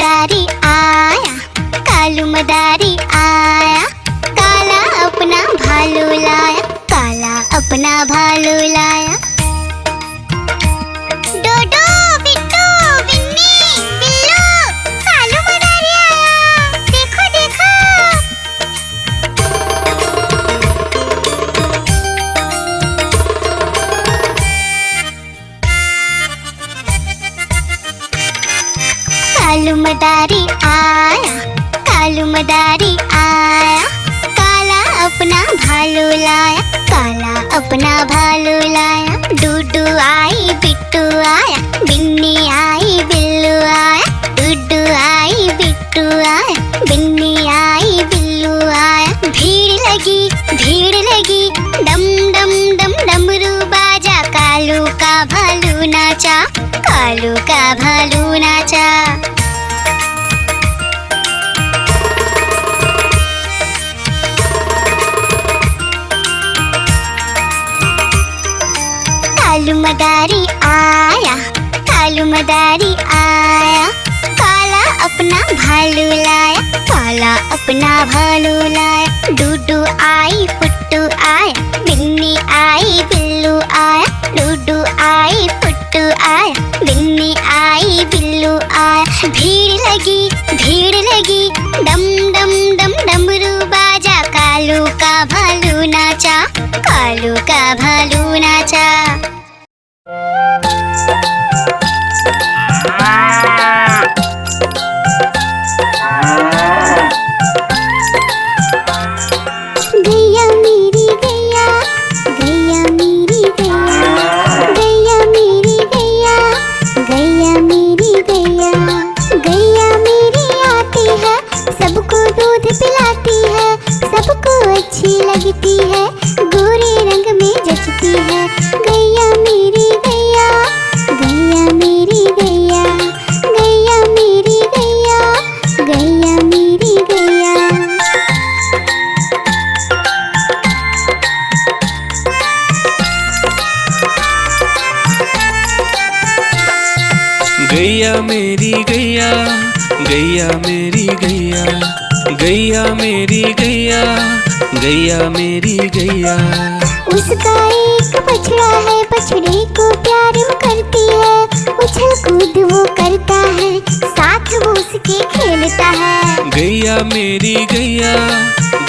मदारी आया, कालू मदारी आया, काला अपना भालू लाया, काला अपना भालू लाया। डोडो बिट्टू बिन्नी बिल्लू, कालू मदारी आया, देखो देखो। कालू मदारी आया, कालू मदारी आया, काला अपना भालू लाया, काला अपना भालू लाया। डूडू आई बिट्टू आया, बिन्नी आई बिल्लू आया, डूडू आई बिट्टू आया, बिन्नी आई बिल्लू आया। भीड़ लगी डम डम डम डमरू बाजा, कालू का भालू नाचा, कालू का भालू नाचा। कालू मदारी आया, कालू मदारी आया, काला अपना भालू लाया, काला अपना भालू लाया। डूडू आई पुट्टू आया, बिन्नी आई बिल्लू आया, डूडू आई पुट्टू आया, बिन्नी आई बिल्लू आया। भीड़ लगी डम डम डम डमरू बाजा, कालू का भालू नाचा, कालू का भालू नाचा। गैया मेरी गैया, गैया मेरी गैया, गैया मेरी गैया, गैया मेरी गैया, गैया मेरी आती है, सबको दूध पिलाती है, सबको अच्छी लगती है, गोरे रंग में जचती है। गैया मेरी गैया, गैया मेरी गैया, गैया मेरी गैया, गैया मेरी गैया। गैया मेरी गैया, गैया मेरी गैया, गैया मेरी गैया, गैया मेरी गैया। उसका एक बछड़ा है, बछड़े को प्यार वो करती है, उछल कूद वो करता है, साथ वो उसके खेलता है। गैया मेरी गैया,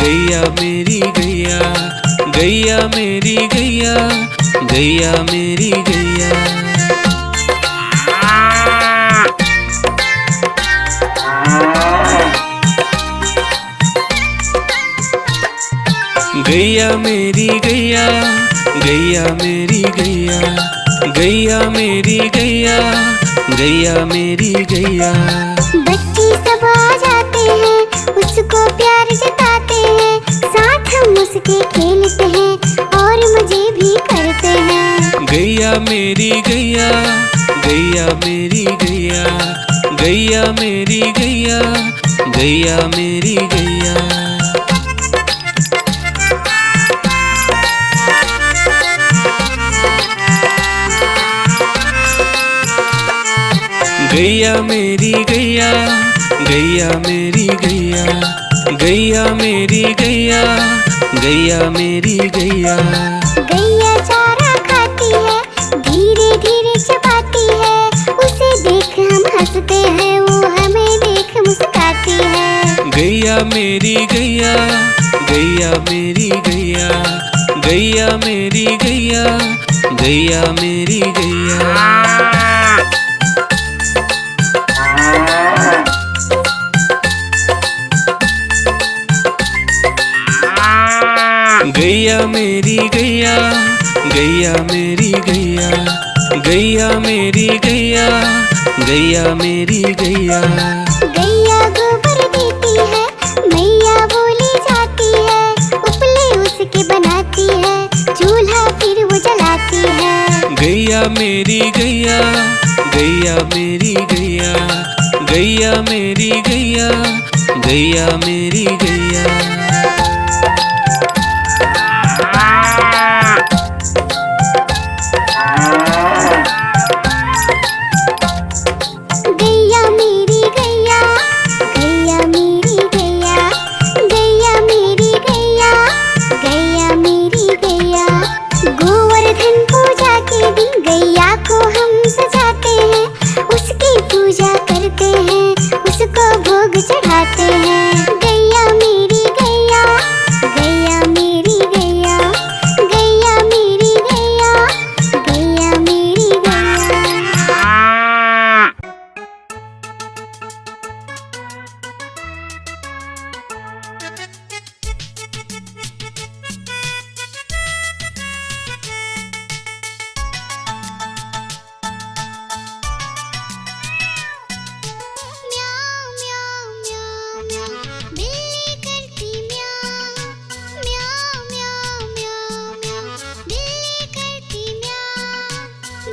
गैया मेरी गैया, गैया मेरी गैया, गैया मेरी गैया। गैया मेरी गैया, गैया मेरी गैया, गैया मेरी गैया, गैया मेरी गैया। बच्चे सब आ जाते हैं, उसको प्यार जताते हैं, साथ हम उसके खेलते हैं और मजे भी करते हैं। गैया मेरी गैया, गैया मेरी गैया, गैया मेरी गैया, गैया मेरी गैया। गैया मेरी गैया, गैया मेरी गैया, गैया मेरी गैया, गैया मेरी गैया। गैया चारा खाती है, धीरे धीरे चबाती है, उसे देख हम हंसते हैं, वो हमें देख मुस्कुराती है। गैया मेरी गैया, गैया मेरी गैया, गैया मेरी गैया, गैया मेरी गैया। गैया मेरी गैया, गैया मेरी गैया, गैया मेरी गैया, गैया मेरी गैया। गैया गोबर देती है, मैया बोली जाती है, उपले उसके बनाती है, चूल्हा फिर वो जलाती है। गैया मेरी गैया, गैया मेरी गैया, गैया मेरी गैया, गैया मेरी गैया। गैया मेरी गैया, भोग चढ़ाते हैं। गैया मेरी गैया, गैया मेरी गैया, गैया मेरी गैया, गैया मेरी गैया। म्याऊं म्याऊं म्याऊं म्याऊं, बिल्ली करती म्याऊं। म्याऊं म्याऊं म्याऊं म्याऊं, बिल्ली करती म्याऊं।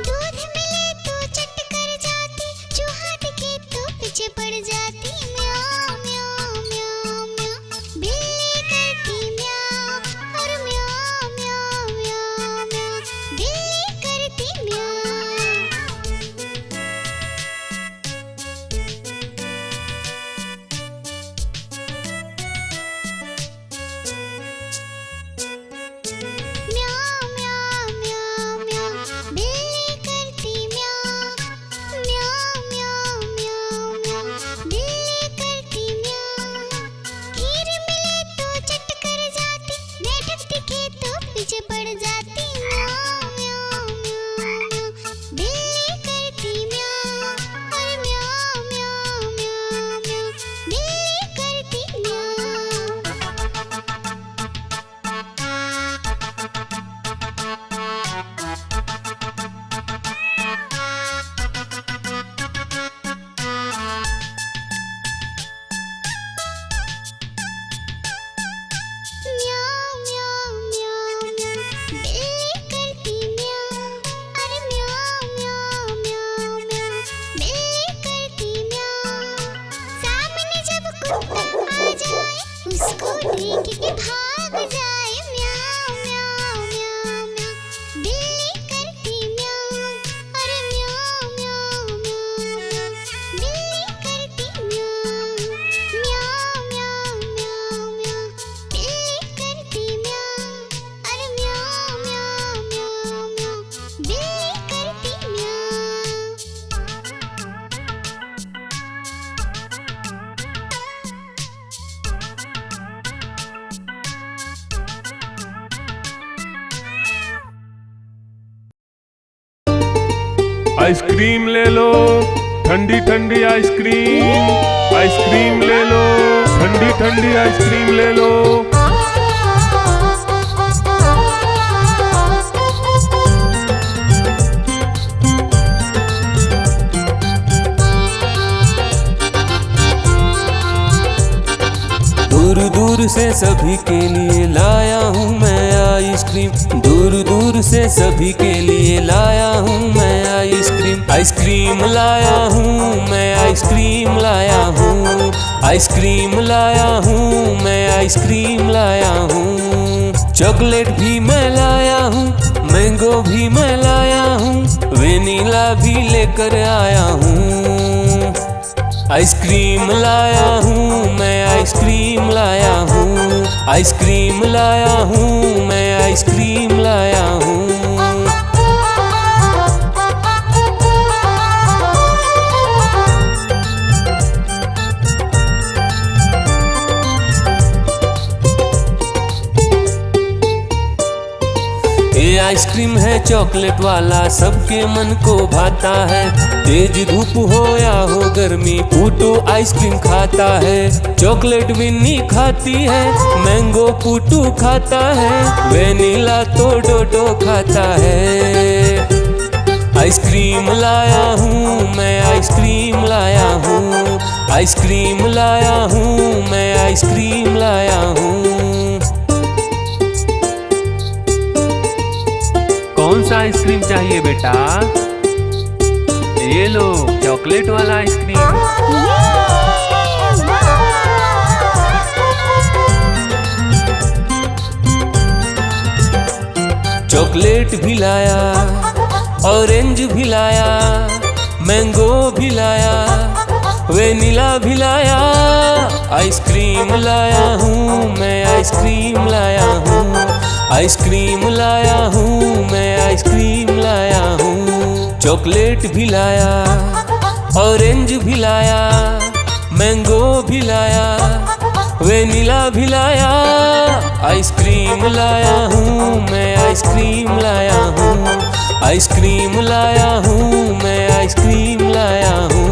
दूध मिले तो चट कर जाती, चूहा दिखे तो पीछे पड़ जाती। म्याऊं म्याऊं म्याऊं म्याऊं, बिल्ली करती म्याऊं। और म्याऊं म्याऊं म्याऊं म्याऊं, बिल्ली करती म्याऊं। म्याऊं म्याऊं म्याऊं म्याऊं, बिल्ली करती म्याऊं। म्याऊं म्याऊं म्याऊं म्याऊं, बिल्ली करती म्याऊं। खीर मिले तो चट कर जाती, मेढक दिखे तो पीछे पड़ जाती। म्याऊं म्याऊं म्याऊं म्याऊं, बिल्ली करती म्याऊं। और म्याऊं म्याऊं म्याऊं म्याऊं, बिल्ली करती म्याऊं। म्याऊं म्याऊं म्याऊं म्याऊं, बिल्ली करती म्याऊं। अरे म्याऊं म्याऊं म्याऊं म्याऊं, बिल्ली करती म्याऊं। सामने जब कुत्ता आ जाए, उसको देख के भाग जाए। म्याऊं म्याऊं म्याऊं म्याऊं, बिल्ली करती म्याऊं। अरे म्याऊं म्याऊं म्याऊं म्याऊं, बिल्ली करती म्याऊं। म्याऊं म्याऊं म्याऊं म्याऊं, बिल्ली करती म्याऊं। अरे म्याऊं म्याऊं म्याऊं म्याऊं, बिल्ली करती म्याऊं। आइसक्रीम ले लो, ठंडी ठंडी आइसक्रीम। आइसक्रीम ले लो, ठंडी ठंडी आइसक्रीम ले लो। दूर दूर से सभी के लिए लाया हूँ मैं आइसक्रीम। दूर दूर से सभी के लिए लाया हूँ मैं आइसक्रीम। आइसक्रीम लाया हूँ मैं, आइसक्रीम लाया हूँ। आइसक्रीम लाया हूँ मैं, आइसक्रीम लाया हूँ। चॉकलेट भी मैं लाया हूँ, मैंगो भी मैं लाया हूँ, वेनिला भी लेकर आया हूँ। आइसक्रीम लाया हूँ मैं, आइसक्रीम लाया हूँ। आइसक्रीम लाया हूँ मैं, आइसक्रीम लाया हूँ। ये आइसक्रीम है चॉकलेट वाला, सबके मन को भाता है। तेज धूप हो या हो गर्मी, पूटू आइसक्रीम खाता है। चॉकलेट विन्नी खाती है, मैंगो पूटू खाता है, वेनिला तो डोडो खाता है। आइसक्रीम लाया हूँ मैं, आइसक्रीम लाया हूँ। आइसक्रीम लाया हूँ मैं, आइसक्रीम लाया हूँ। कौन सा आइसक्रीम चाहिए बेटा? ये लो चॉकलेट वाला आइसक्रीम। चॉकलेट भी लाया, ऑरेंज भी लाया, मैंगो भी लाया, वेनिला भी लाया। आइसक्रीम लाया हूँ मैं, आइसक्रीम लाया हूँ। आइसक्रीम लाया हूँ मैं, आइसक्रीम लाया हूँ। चॉकलेट भी लाया, ऑरेंज भी लाया, मैंगो भी लाया, वेनिला भी लाया, आइसक्रीम लाया हूँ मैं, आइसक्रीम लाया हूँ, आइसक्रीम लाया हूँ मैं, आइसक्रीम लाया हूँ।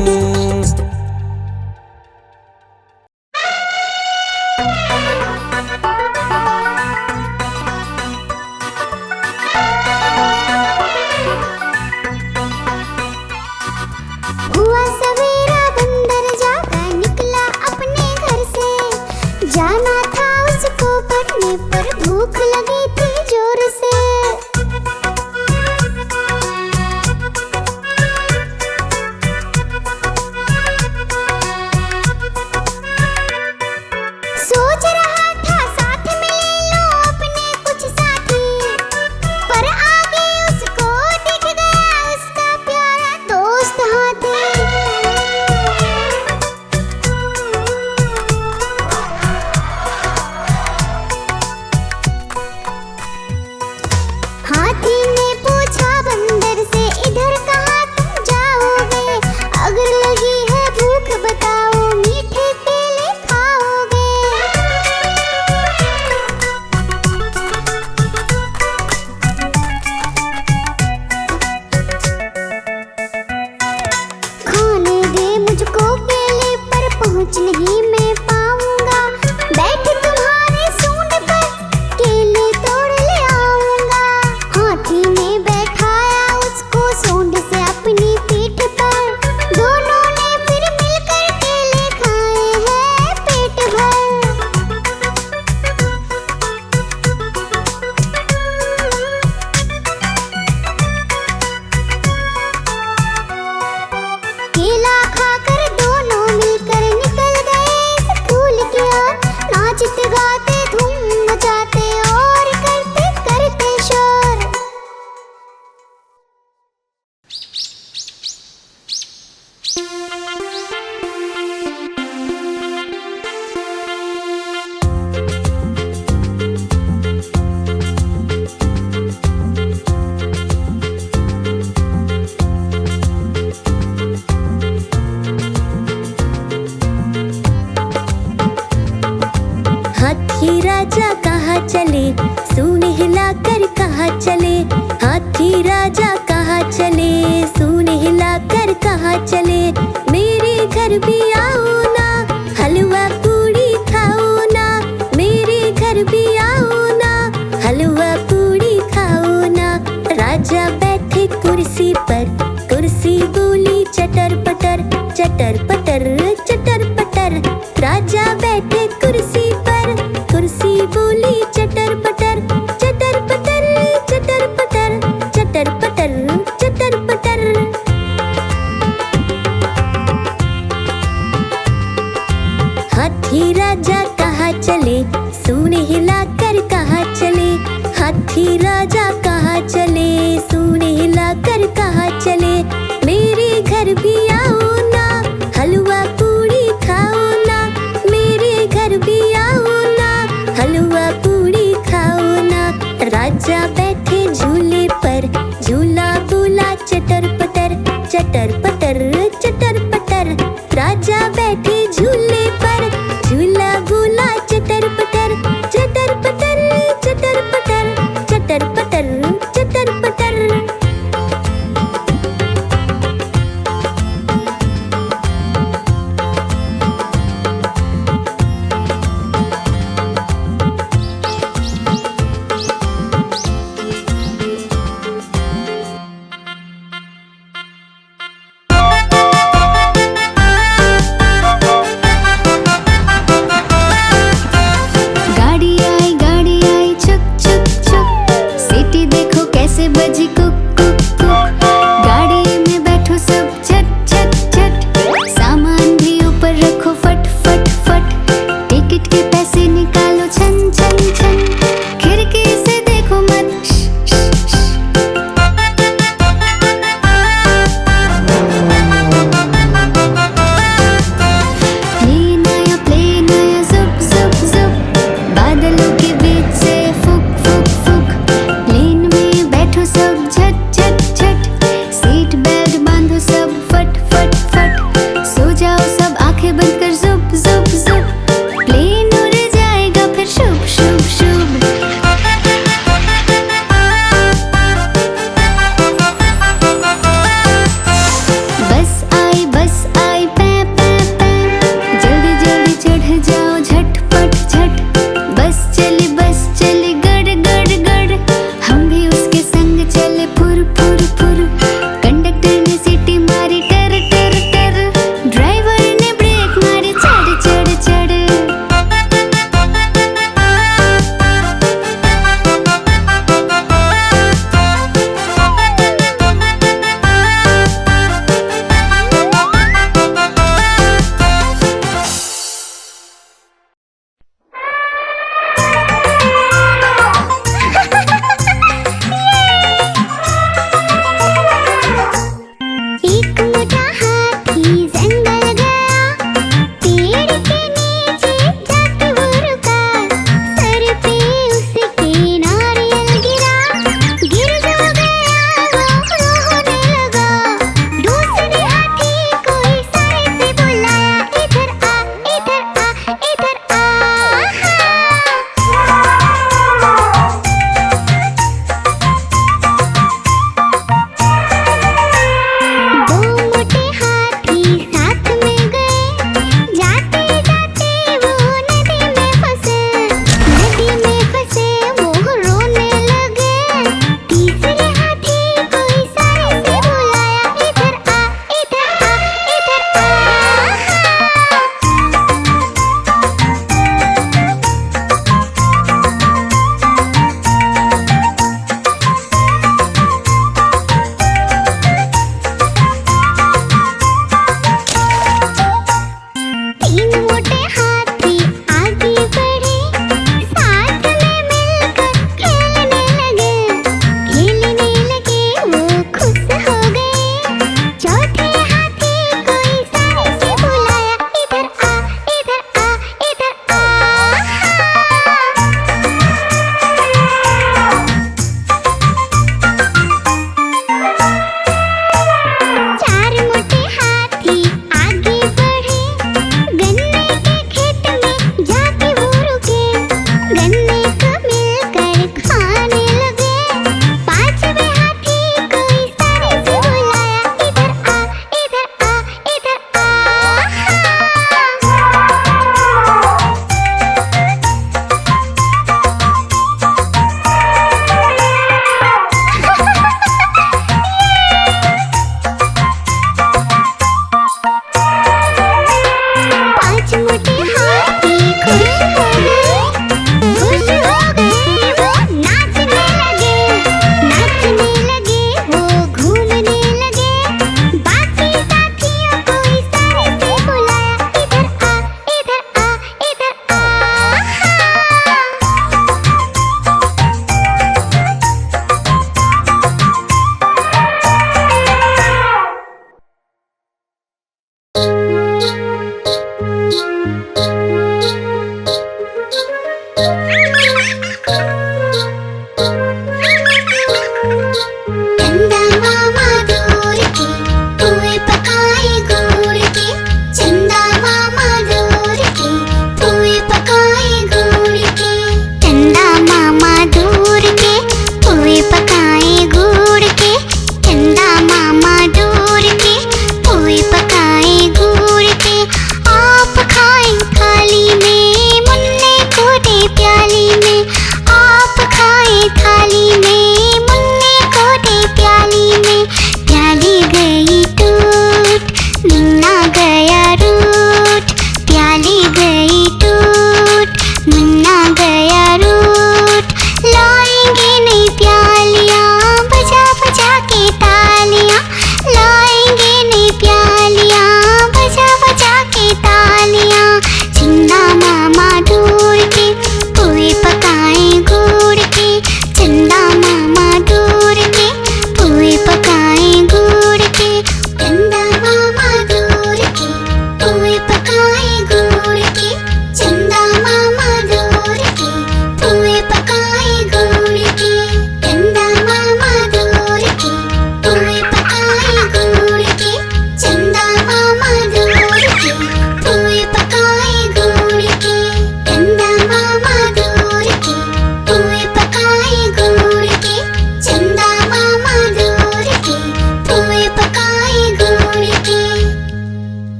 हुआ सवेरा बंदर जागा निकला अपने घर से, जाना था उसको पढ़ने पर भूख लगी थी जोर से। सोच रहा था साथ में ले लो अपने कुछ साथी, पर आगे उसको दिख गया उसका प्यारा दोस्त हाथी। हाथी ने पूछा बंदर से, इधर कहाँ तुम जाओगे, अगर लगी है भूख बताओ, मीठे केले खाओगे। खाने दे मुझको केले, पर पहुँच नहीं मैं पाऊंगा, बैठ तुम्हारे सूंड पर केले तोड़ ले आऊंगा। हाथी ने बैठाया उसको सूंड से अपनी पीठ पर, दोनों ने फिर मिलकर केले खाए हैं पेट भर। केला खाकर दोनों मिलकर निकल गए स्कूल की ओर, नाचते गाते धूम मचाते और करते करते शोर। हाथी राजा कहाँ चले, सूंड हिलाकर कहाँ चले, हाथी राजा कहाँ चले, सूंड हिलाकर कहाँ चले। मेरे घर भी आओ ना, हलवा पूड़ी खाओ ना, मेरे घर भी आओ ना, हलवा पूड़ी खाओ ना। राजा बैठे कुर्सी पर, कुर्सी बोली चटर पटर, चटर पटर, चटर पटर। राजा बैठे कुर्सी पर, कुर्सी बोली चटर पटर, चटर पटर, चटर पटर, चटर पटर, चटर पटर। हाथी राजा कहाँ चले, सूंड हिलाकर कहाँ चले, हाथी राजा कहाँ चले, सूंड हिलाकर कहाँ चले। मेरे घर भी आओ ना, हलवा पूड़ी खाओ ना, मेरे घर भी आओ ना, हलवा पूड़ी खाओ ना। राजा बैठे झूले पर, झूला बोला चटर पटर, चटर पटर, चटर पटर। राजा बैठे झूले पर, झूला बोला चटर पटर, चटर पटर, चटर पटर, चटर पटर, चटर पटर। आंखें बंद कर, जुप जुप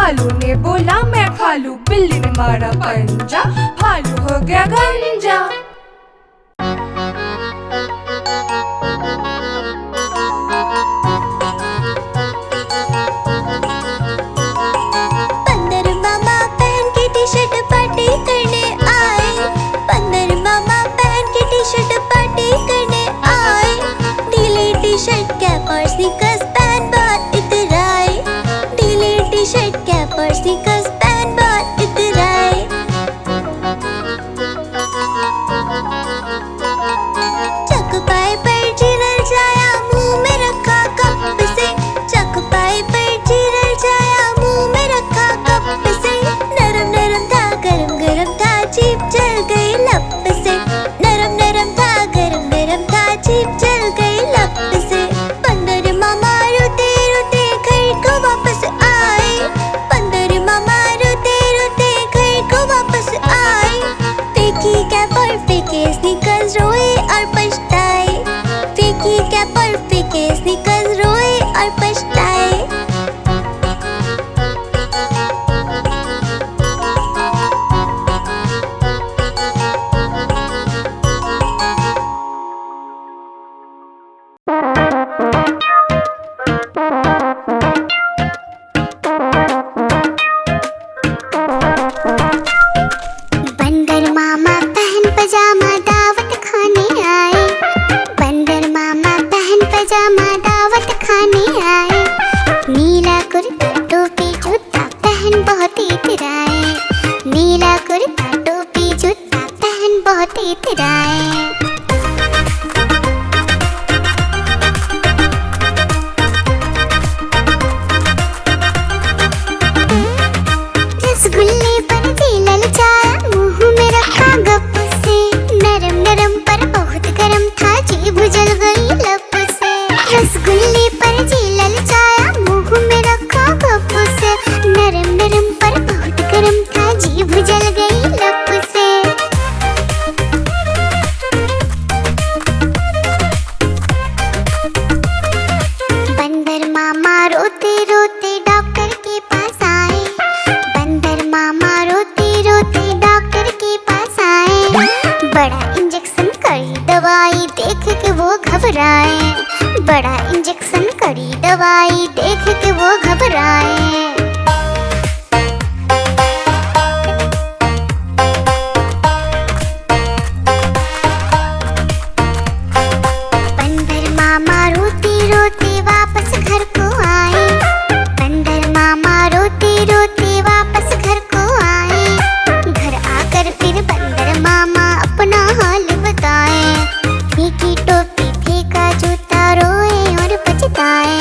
भालू ने बोला मैं खा लूं, बिल्ली ने मारा पंजा, भालू हो गया गंजा। बंदर मामा पहन के टी-शर्ट पार्टी करने आए, बंदर मामा पहन के टी-शर्ट पार्टी करने आए, ढीली टी-शर्ट कैप और स्नीकर्स पहन बहुत इतराए, ढीली टी-शर्ट कैप और स्नीकर्स पहन बहुत इतराए। चकपाई पर चिरल जाया, मुंह में रखा कप से, चकपाई पर चिरल जाया, मुंह में रखा कप से, नरम नरम था गरम गरम था, जीभ जल गई लब से, नरम नरम था गरम गरम था, जीभ जल गई लब से। बंदर मामा रोते रोते घर को वापस आए, बंदर मामा रोते रोते घर को वापस आए, फेंकी कैप और फेंके स्नीकर्स, रोए और पछताए, फेंकी कैप और फेंके स्नीकर्स, रोए और पछताए। बंदर मामा पहन पजामा दावत खाने आए, बंदर मामा पहन पजामा दावत खाने आए, नीला कुर्ता टोपी जूता पहन बहुत इतराए, नीला कुर्ता टोपी जूता पहन बहुत इतराए। रसगुल्ले पर दिल ललचाया, मुंह में रखा गप से, नरम नरम पर बहुत गरम था, जीभ जल गई लब से। रसगुल्ले पर दिल ललचाया, मुंह में रखा गप से, नरम नरम पर बहुत गरम था, जीभ जल गई लब से। बंदर मामा रोते रोते डॉक्टर के पास आए, बंदर मामा रोते रोते डॉक्टर के पास आए, बड़ा इंजेक्शन कड़ी दवाई देख के वो घबराए, बड़ा इंजेक्शन कड़ी दवाई देख के वो घबराए। बंदर मामा रोते रोते वापस घर को आए, बंदर मामा रोते रोते वापस घर को आए, घर आकर फिर बंदर मामा अपना हाल बताए, फेंकी टोपी फेंका जूता, रोए और पछताए।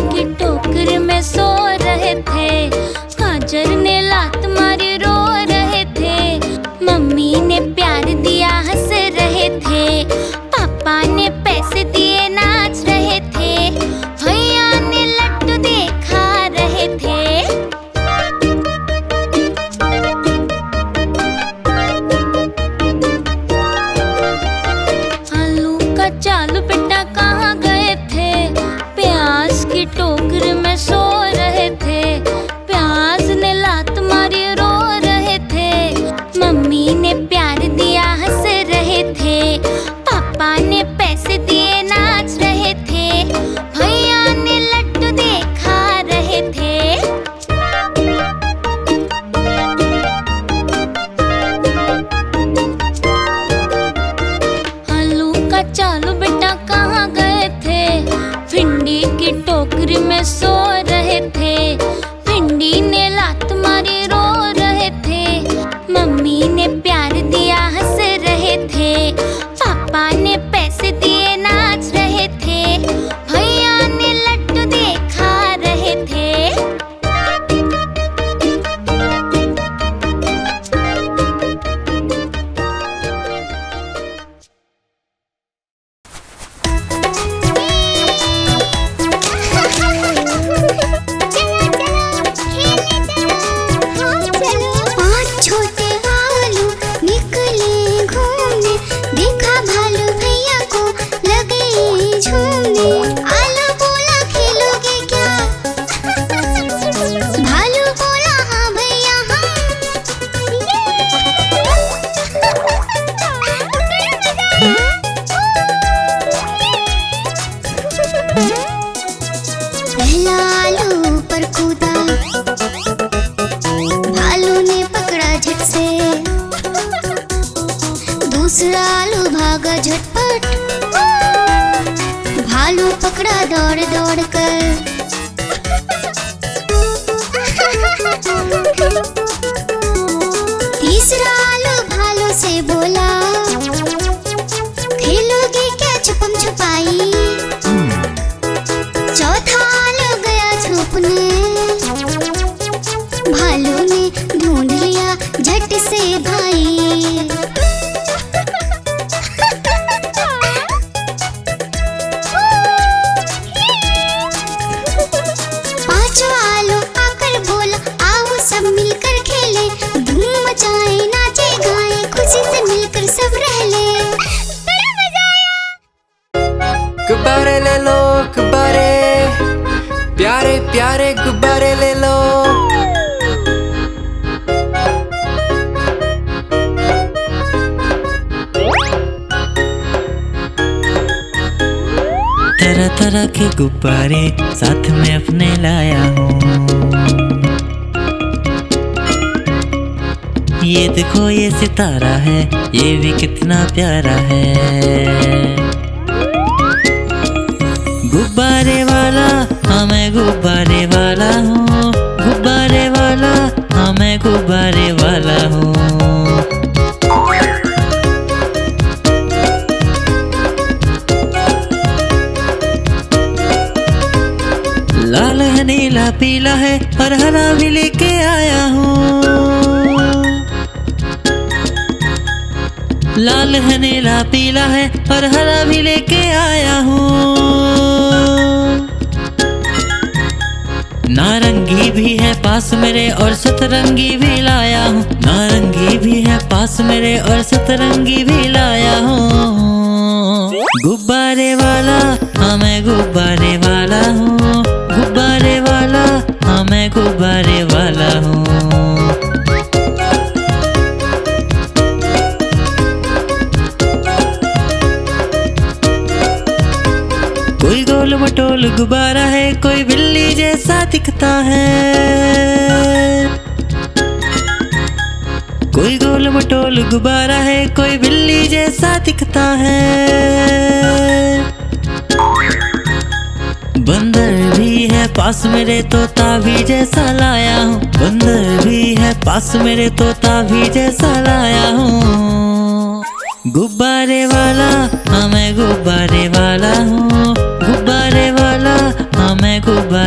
की टोकरी में सो रहे थे, गाजर ने लात मारी रो रहे थे, मम्मी ने प्यार दिया हंस रहे थे, पापा ने पैसे दिए नाच रहे थे, भैया ने लड्डू देखा रहे थे। आलू का चालू बेटा कहाँ गए थे, प्याज की टोकरी में सो रहे थे, प्याज ने लात मारी रो रहे थे, मम्मी ने प्यार दिया हंस रहे थे, पापा ने पैसे दिए नाच रहे थे, भैया ने लड्डू देखा रहे थे। आलू का चालू बेटा कहाँ गए थे, भिंडी की टोकरी में सो रहे थे, भिंडी ने लात मारी रो रहे थे, मम्मी ने प्यार दिया हंस रहे थे, पापा ने पैसे दिए नाच रहे थे, भैया ने लड्डू देखा रहे थे। पाँच छोटे भालू निकले घूमने, देखा भालू भैया को लगे झूमने। आलू बोला खेलोगे क्या, भालू बोला हाँ भैया पहला आलू पर कूदा, भालू ने पकड़ा झट से, दूसरा आलू भागा झटपट, भालू पकड़ा दौड़ दौड़ कर। तीसरा आलू भालू से बोला, खेलोगे क्या छुपम छुपाई। चौथा आलू गया छुपने, भालू ने ढूंढ लिया झट से भाई। पांचवा आलू आकर बोला, आओ सब मिलकर खेले, धूम मचाए नाचे गाए, खुशी से मिलकर सब रह ले। गुब्बारे ले लो गुब्बारे, प्यारे प्यारे गुब्बारे ले लो। तरह तरह के गुब्बारे साथ में अपने लाया हूँ, ये देखो ये सितारा है, ये भी कितना प्यारा है। गुब्बारे वाला हाँ मैं गुब्बारे वाला हूँ, गुब्बारे वाला हाँ मैं गुब्बारे वाला हूँ। लाल है नीला पीला है और हरा भी लेके आया हूँ, लाल है नीला पीला है और हरा भी लेके आया हूँ। नारंगी भी है पास मेरे और सतरंगी भी लाया हूँ, नारंगी भी है पास मेरे और सतरंगी भी लाया हूँ। गुब्बारे वाला हाँ मैं गुब्बारे वाला हूँ, गुब्बारे वाला हाँ मैं गुब्बारे वाला हूँ। कोई गोल मटोल गुब्बारा है, कोई बिल्ली जैसा दिखता है, कोई गोल मटोल गुब्बारा है, कोई बिल्ली जैसा दिखता है। बंदर भी है पास मेरे, तोता भी जैसा लाया हूँ, बंदर भी है पास मेरे, तोता भी जैसा लाया हूँ। गुब्बारे वाला हाँ मैं गुब्बारे वाला हूँ, गुब्बारे वाला हाँ मैं गुब्बारे